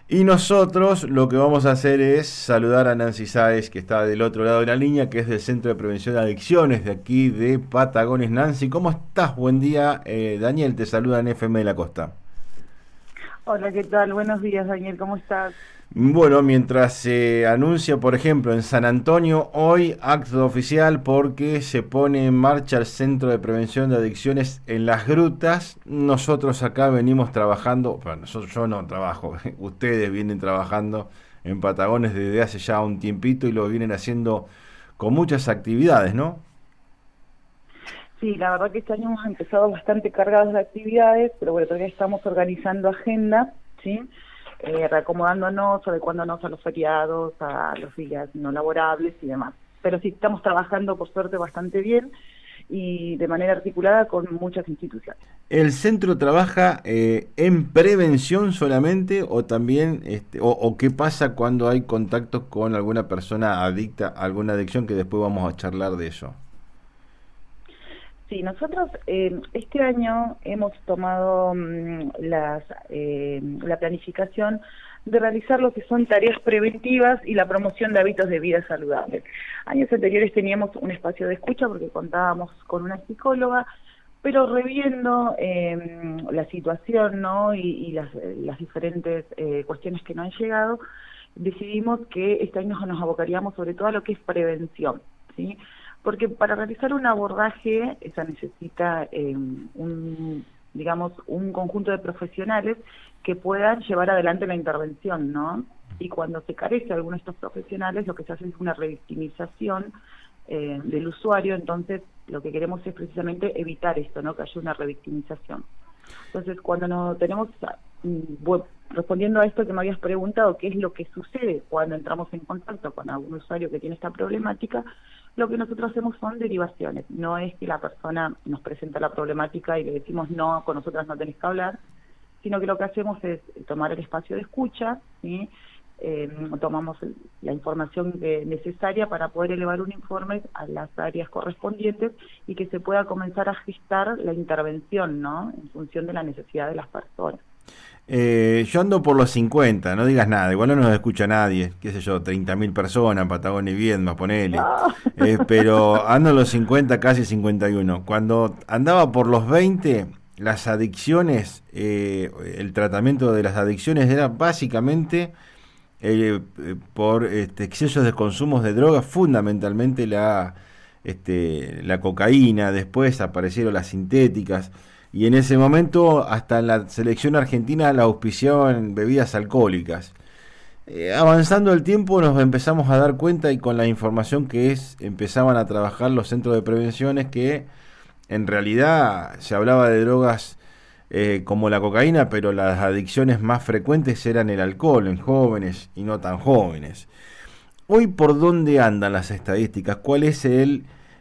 Y nosotros lo que vamos a hacer es saludar a Nancy Sáez, que está del otro lado de la línea, que es del Centro de Prevención de Adicciones de aquí de Patagones. Nancy, ¿cómo estás? Buen día. Daniel te saluda en FM de la Costa. Hola, ¿qué tal? Buenos días, Daniel, ¿cómo estás? Bueno, mientras se anuncia, por ejemplo, en San Antonio, hoy acto oficial porque se pone en marcha el Centro de Prevención de Adicciones en Las Grutas. Nosotros acá venimos trabajando, bueno, yo no trabajo, ustedes vienen trabajando en Patagones desde hace ya un tiempito y lo vienen haciendo con muchas actividades, ¿no? Sí, la verdad que este año hemos empezado bastante cargados de actividades, pero bueno, todavía estamos organizando agenda, ¿sí? Reacomodándonos, adecuándonos a los feriados, a los días no laborables y demás. Pero sí, estamos trabajando, por suerte, bastante bien y de manera articulada con muchas instituciones. ¿El centro trabaja en prevención solamente o también, o qué pasa cuando hay contacto con alguna persona adicta a alguna adicción que después vamos a charlar de eso? Sí, nosotros este año hemos tomado la planificación de realizar lo que son tareas preventivas y la promoción de hábitos de vida saludables. Años anteriores teníamos un espacio de escucha porque contábamos con una psicóloga, pero reviendo la situación, ¿no? y las diferentes cuestiones que nos han llegado, decidimos que este año nos abocaríamos sobre todo a lo que es prevención, ¿sí? Porque para realizar un abordaje se necesita digamos, un conjunto de profesionales que puedan llevar adelante la intervención, ¿no? Y cuando se carece de alguno de estos profesionales, lo que se hace es una revictimización del usuario. Entonces lo que queremos es precisamente evitar esto, ¿no? Que haya una revictimización. Entonces, cuando no tenemos, bueno, respondiendo a esto que me habías preguntado, qué es lo que sucede cuando entramos en contacto con algún usuario que tiene esta problemática, lo que nosotros hacemos son derivaciones. No es que la persona nos presenta la problemática y le decimos, no, con nosotras no tenés que hablar, sino que lo que hacemos es tomar el espacio de escucha, ¿sí? Tomamos la información necesaria para poder elevar un informe a las áreas correspondientes y que se pueda comenzar a gestar la intervención, ¿no? En función de la necesidad de las personas. Yo ando por los 50, no digas nada, igual no nos escucha nadie, qué sé yo, 30.000 personas, Patagonia y Viedma, ponele. Ah, Pero ando en los 50, casi 51. Cuando andaba por los 20, las adicciones, el tratamiento de las adicciones era básicamente por excesos de consumos de drogas, fundamentalmente la cocaína, después aparecieron las sintéticas, y en ese momento hasta en la selección argentina la auspiciaban bebidas alcohólicas. Avanzando el tiempo nos empezamos a dar cuenta y con la información que empezaban a trabajar los centros de prevenciones que en realidad se hablaba de drogas como la cocaína, pero las adicciones más frecuentes eran el alcohol en jóvenes y no tan jóvenes. Hoy, ¿por dónde andan las estadísticas? ¿Cuál es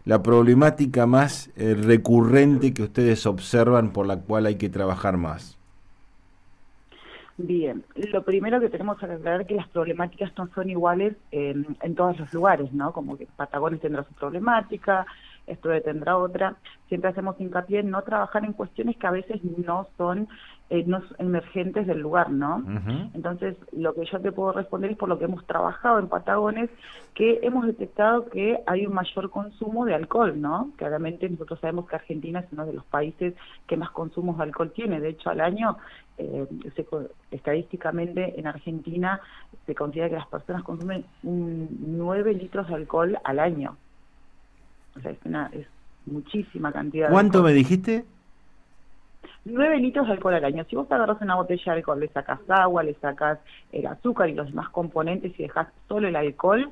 la problemática más recurrente que ustedes observan por la cual hay que trabajar más? bien, lo primero que tenemos que aclarar es que las problemáticas no son iguales en todos los lugares, ¿no? Como que Patagones tendrá su problemática, Estuve tendrá otra. Siempre hacemos hincapié en no trabajar en cuestiones que a veces no son no emergentes del lugar, ¿no? Ujú. Entonces, lo que yo te puedo responder es por lo que hemos trabajado en Patagones, que hemos detectado que hay un mayor consumo de alcohol, ¿no? Claramente nosotros sabemos que Argentina es uno de los países que más consumos de alcohol tiene. De hecho, al año, estadísticamente en Argentina se considera que las personas consumen 9 litros de alcohol al año. O sea, es muchísima cantidad de ¿Cuánto alcohol. me dijiste? 9 litros de alcohol al año. Si vos agarras una botella de alcohol, le sacas agua, le sacas el azúcar y los demás componentes y dejas solo el alcohol,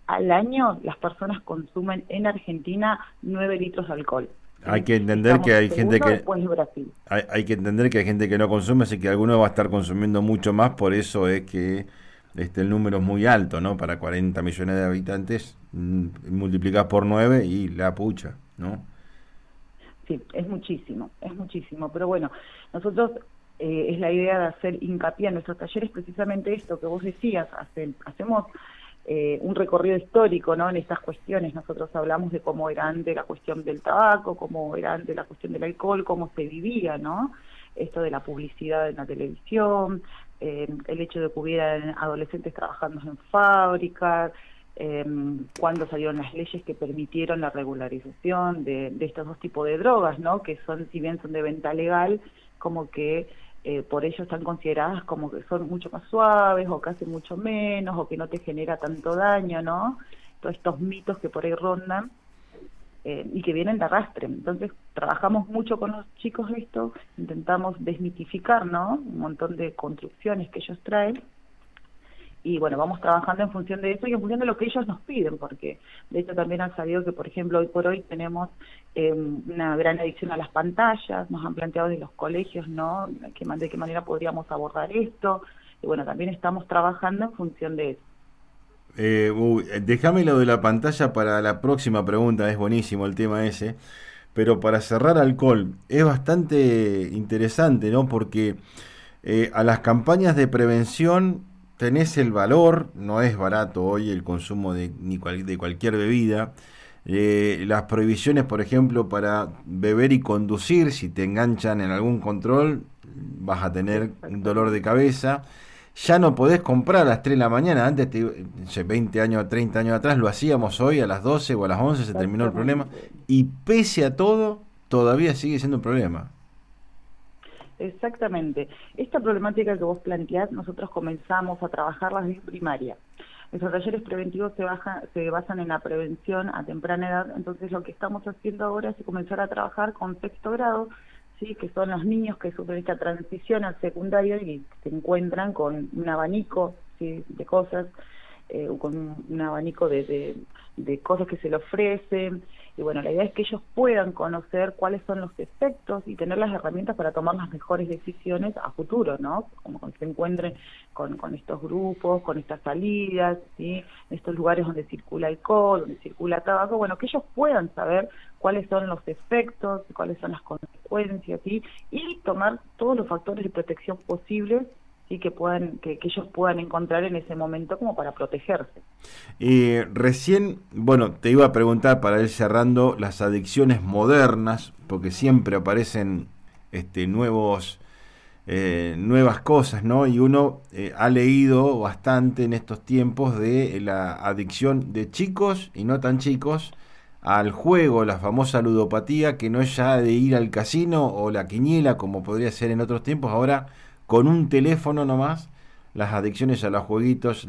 al año las personas consumen en Argentina 9 litros de alcohol. Hay ¿Sí? que entender Estamos que hay gente segundo que después de Brasil. hay que entender que hay gente que no consume, así que alguno va a estar consumiendo mucho más, por eso es que el número es muy alto, ¿no? Para 40 millones de habitantes, multiplicás por 9 y la pucha, ¿no? Sí, es muchísimo. Pero bueno, nosotros es la idea de hacer hincapié en nuestros talleres precisamente esto que vos decías, hacemos un recorrido histórico, ¿no? En estas cuestiones nosotros hablamos de cómo era antes la cuestión del tabaco, cómo era antes la cuestión del alcohol, cómo se vivía, ¿no? Esto de la publicidad en la televisión, el hecho de que hubieran adolescentes trabajando en fábricas, cuando salieron las leyes que permitieron la regularización de estos dos tipos de drogas, ¿no? Que son, si bien son de venta legal, como que por ello están consideradas como que son mucho más suaves o que hacen mucho menos o que no te genera tanto daño, ¿no? Todos estos mitos que por ahí rondan y que vienen de arrastre. Entonces trabajamos mucho con los chicos esto, intentamos desmitificar, ¿no? Un montón de construcciones que ellos traen. Y bueno, vamos trabajando en función de eso y en función de lo que ellos nos piden, porque de hecho también han sabido que, por ejemplo, hoy por hoy tenemos una gran adicción a las pantallas, nos han planteado de los colegios, ¿no?, de qué manera podríamos abordar esto, y bueno, también estamos trabajando en función de eso. Déjame lo de la pantalla para la próxima pregunta, es buenísimo el tema ese, pero para cerrar alcohol, es bastante interesante, ¿no? Porque a las campañas de prevención tenés el valor, no es barato hoy el consumo de cualquier bebida. Las prohibiciones, por ejemplo, para beber y conducir, si te enganchan en algún control, vas a tener un dolor de cabeza. Ya no podés comprar a las 3 de la mañana, antes, 20 años, 30 años atrás, lo hacíamos, hoy a las 12 o a las 11 se terminó el problema, Exactamente. y pese a todo, todavía sigue siendo un problema. Exactamente. Esta problemática que vos planteás, nosotros comenzamos a trabajarla desde primaria. Nuestros talleres preventivos se basan en la prevención a temprana edad, entonces lo que estamos haciendo ahora es comenzar a trabajar con sexto grado, sí, que son los niños que sufren esta transición al secundario y se encuentran con un abanico, sí, de cosas, con un abanico de cosas que se le ofrecen, y bueno, la idea es que ellos puedan conocer cuáles son los efectos y tener las herramientas para tomar las mejores decisiones a futuro, ¿no? Como cuando se encuentren con estos grupos, con estas salidas, ¿sí?, en estos lugares donde circula alcohol, donde circula tabaco, bueno, que ellos puedan saber cuáles son los efectos, cuáles son las consecuencias, ¿sí?, y tomar todos los factores de protección posibles, sí, que ellos puedan encontrar en ese momento como para protegerse. Recién, bueno, te iba a preguntar para ir cerrando las adicciones modernas, porque siempre aparecen nuevas cosas, ¿no? Y uno ha leído bastante en estos tiempos de la adicción de chicos y no tan chicos al juego, la famosa ludopatía, que no es ya de ir al casino o la quiniela como podría ser en otros tiempos. Ahora con un teléfono nomás, las adicciones a los jueguitos,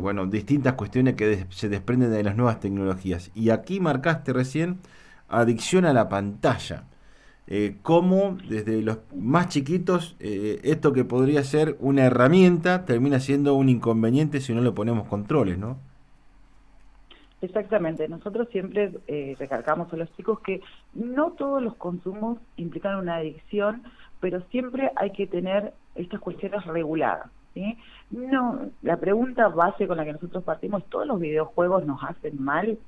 bueno, distintas cuestiones que se desprenden de las nuevas tecnologías. Y aquí marcaste recién adicción a la pantalla. Cómo desde los más chiquitos esto que podría ser una herramienta termina siendo un inconveniente si no le ponemos controles, ¿no? Exactamente, nosotros siempre recalcamos a los chicos que no todos los consumos implican una adicción, pero siempre hay que tener estas cuestiones reguladas, ¿sí? No, la pregunta base con la que nosotros partimos, ¿todos los videojuegos nos hacen mal?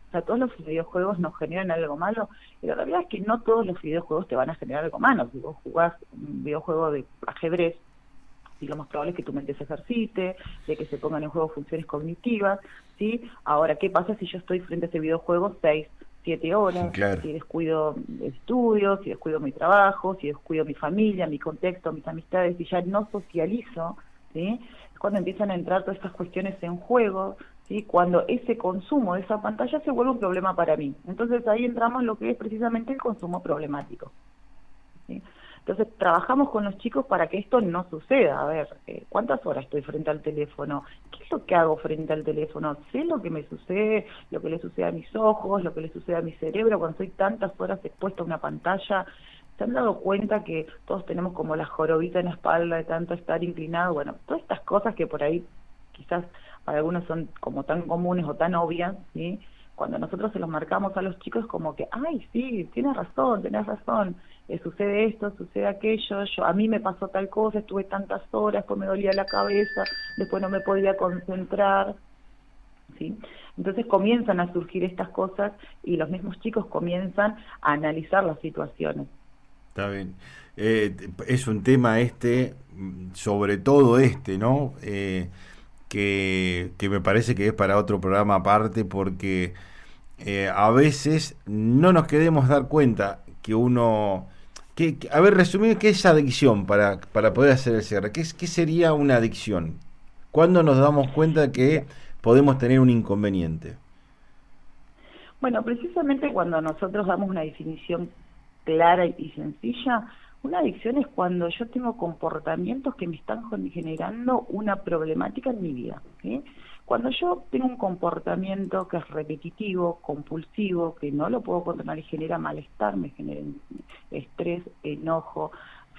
O sea, ¿todos los videojuegos nos generan algo malo? Y la realidad es que no todos los videojuegos te van a generar algo malo. Si vos jugás un videojuego de ajedrez, y lo más probable es que tu mente se ejercite, de que se pongan en juego funciones cognitivas, ¿sí? Ahora, ¿qué pasa si yo estoy frente a ese videojuego 6, 7 horas? Claro. Si descuido estudios, si descuido mi trabajo, si descuido mi familia, mi contexto, mis amistades, y ya no socializo, ¿sí? Es cuando empiezan a entrar todas estas cuestiones en juego, ¿sí? Cuando ese consumo de esa pantalla se vuelve un problema para mí. Entonces ahí entramos en lo que es precisamente el consumo problemático, ¿sí? Entonces trabajamos con los chicos para que esto no suceda. A ver, ¿cuántas horas estoy frente al teléfono? ¿Qué es lo que hago frente al teléfono? ¿Sé lo que me sucede, lo que le sucede a mis ojos, lo que le sucede a mi cerebro cuando estoy tantas horas expuesta a una pantalla? ¿Se han dado cuenta que todos tenemos como la jorobita en la espalda de tanto estar inclinado? Bueno, todas estas cosas que por ahí quizás para algunos son como tan comunes o tan obvias, ¿sí? Cuando nosotros se los marcamos a los chicos como que, ay, sí, tenés razón, sucede esto, sucede aquello, a mí me pasó tal cosa, estuve tantas horas, después me dolía la cabeza, después no me podía concentrar, ¿sí? Entonces comienzan a surgir estas cosas y los mismos chicos comienzan a analizar las situaciones. Está bien. Es un tema sobre todo ¿no? Que me parece que es para otro programa aparte, porque a veces no nos queremos dar cuenta que uno A ver, resumir, ¿qué es adicción para poder hacer el cierre? ¿Qué sería una adicción? ¿Cuándo nos damos cuenta que podemos tener un inconveniente? Bueno, precisamente cuando nosotros damos una definición clara y sencilla, una adicción es cuando yo tengo comportamientos que me están generando una problemática en mi vida, ¿sí? Cuando yo tengo un comportamiento que es repetitivo, compulsivo, que no lo puedo controlar y genera malestar, me genera estrés, enojo,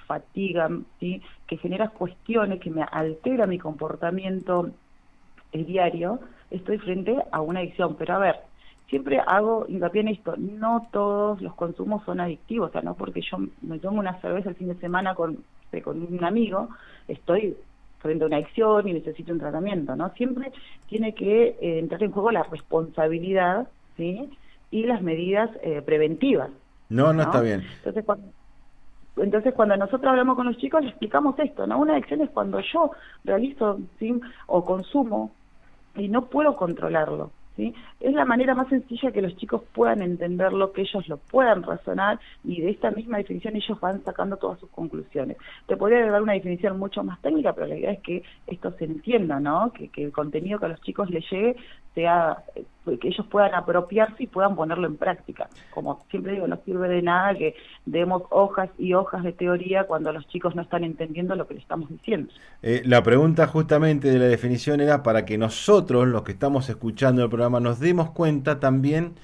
fatiga, ¿sí? Que genera cuestiones que me altera mi comportamiento diario, estoy frente a una adicción. Pero a ver, siempre hago hincapié en esto, no todos los consumos son adictivos, o sea, no porque yo me tomo una cerveza el fin de semana con un amigo, estoy frente a una adicción y necesito un tratamiento, ¿no? Siempre tiene que entrar en juego la responsabilidad, ¿sí? Y las medidas preventivas, No, no está ¿no? bien. Entonces, cuando nosotros hablamos con los chicos, les explicamos esto, ¿no? Una adicción es cuando yo realizo, ¿sí? O consumo y no puedo controlarlo, ¿sí? Es la manera más sencilla que los chicos puedan entenderlo, que ellos lo puedan razonar, y de esta misma definición ellos van sacando todas sus conclusiones. Te podría dar una definición mucho más técnica, pero la idea es que esto se entienda, ¿no? Que el contenido que a los chicos les llegue sea, que ellos puedan apropiarse y puedan ponerlo en práctica. Como siempre digo, no sirve de nada que demos hojas y hojas de teoría cuando los chicos no están entendiendo lo que le estamos diciendo. La pregunta justamente de la definición era para que nosotros, los que estamos escuchando el programa, nos demos cuenta también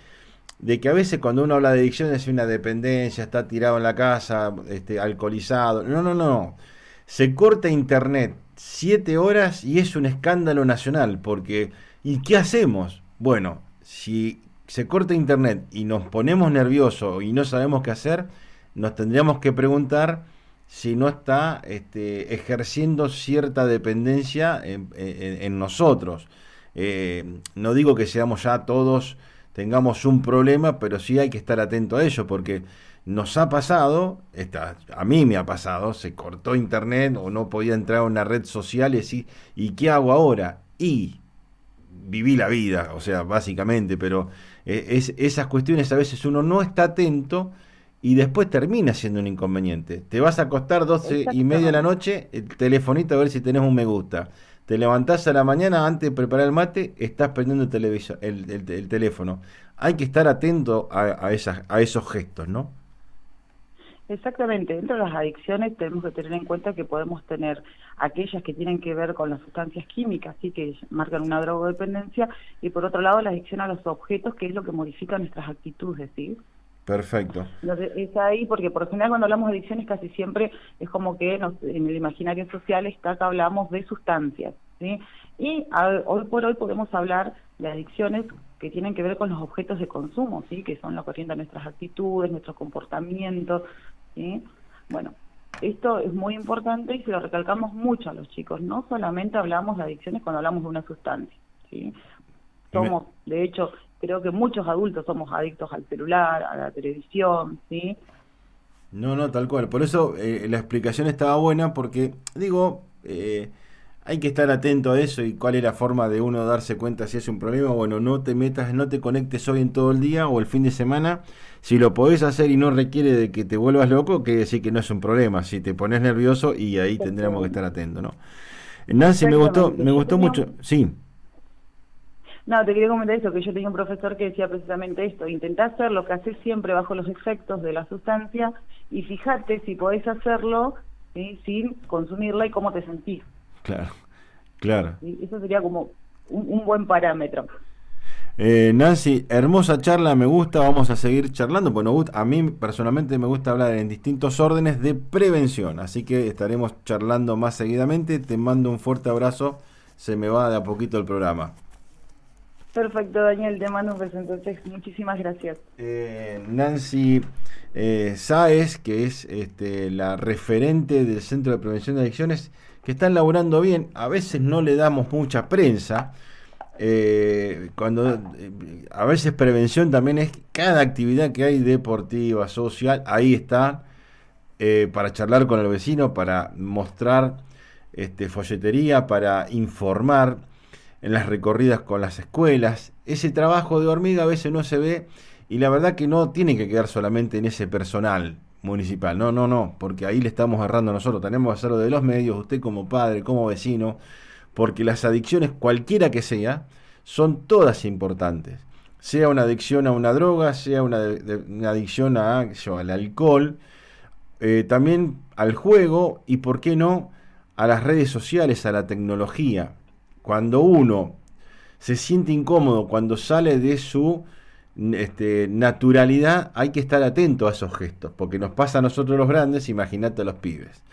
de que a veces cuando uno habla de adicción es una dependencia, está tirado en la casa, alcoholizado. No, no, no. Se corta internet 7 horas y es un escándalo nacional, porque ¿y qué hacemos? Bueno, si se corta internet y nos ponemos nerviosos y no sabemos qué hacer, nos tendríamos que preguntar si no está ejerciendo cierta dependencia en nosotros. No digo que seamos ya todos, tengamos un problema, pero sí hay que estar atento a ello, porque nos ha pasado, a mí me ha pasado, se cortó internet o no podía entrar a una red social ¿y qué hago ahora? Y viví la vida, o sea, básicamente, pero esas cuestiones a veces uno no está atento y después termina siendo un inconveniente. Te vas a acostar 12:30 de la noche, el telefonito a ver si tenés un me gusta. Te levantás a la mañana, antes de preparar el mate, estás prendiendo el teléfono. Hay que estar atento a esos gestos, ¿no? Exactamente, dentro de las adicciones tenemos que tener en cuenta que podemos tener aquellas que tienen que ver con las sustancias químicas, ¿sí? Que marcan una drogodependencia, y por otro lado la adicción a los objetos, que es lo que modifica nuestras actitudes, ¿sí? Perfecto. Entonces, es ahí, porque por lo general cuando hablamos de adicciones casi siempre es como que en el imaginario social está que hablamos de sustancias, ¿sí? Y hoy por hoy podemos hablar de adicciones que tienen que ver con los objetos de consumo, ¿sí? Que son lo que orientan nuestras actitudes, nuestros comportamientos, ¿sí? Bueno, esto es muy importante y se lo recalcamos mucho a los chicos. No solamente hablamos de adicciones cuando hablamos de una sustancia, ¿sí? De hecho, creo que muchos adultos somos adictos al celular, a la televisión, ¿sí? No, no, tal cual. Por eso la explicación estaba buena, porque, digo, hay que estar atento a eso y cuál es la forma de uno darse cuenta si es un problema. Bueno, no te metas, no te conectes hoy en todo el día o el fin de semana. Si lo podés hacer y no requiere de que te vuelvas loco, quiere decir que no es un problema. Si te pones nervioso, y ahí tendríamos que estar atentos, ¿no? Nancy, me gustó mucho. Sí. No, te quería comentar eso, que yo tenía un profesor que decía precisamente esto: intentá hacer lo que haces siempre bajo los efectos de la sustancia y fíjate si podés hacerlo, ¿sí? Sin consumirla y cómo te sentís. Claro, claro. ¿Sí? Eso sería como un buen parámetro. Nancy, hermosa charla, me gusta, vamos a seguir charlando, pues a mí personalmente me gusta hablar en distintos órdenes de prevención, así que estaremos charlando más seguidamente. Te mando un fuerte abrazo, se me va de a poquito el programa. Perfecto, Daniel, te mando un beso, entonces muchísimas gracias. Nancy Sáez, que es la referente del Centro de Prevención de Adicciones, que están laburando bien. A veces no le damos mucha prensa, a veces prevención también es cada actividad que hay, deportiva, social, ahí está, para charlar con el vecino, para mostrar folletería, para informar en las recorridas con las escuelas. Ese trabajo de hormiga a veces no se ve, y la verdad que no tiene que quedar solamente en ese personal. municipal. No, no, no, porque ahí le estamos errando nosotros. Tenemos que hacerlo de los medios, usted como padre, como vecino, porque las adicciones, cualquiera que sea, son todas importantes. Sea una adicción a una droga, sea una adicción a, al alcohol, también al juego y, ¿por qué no?, a las redes sociales, a la tecnología. Cuando uno se siente incómodo, cuando sale de su naturalidad, hay que estar atento a esos gestos, porque nos pasa a nosotros los grandes, imagínate a los pibes.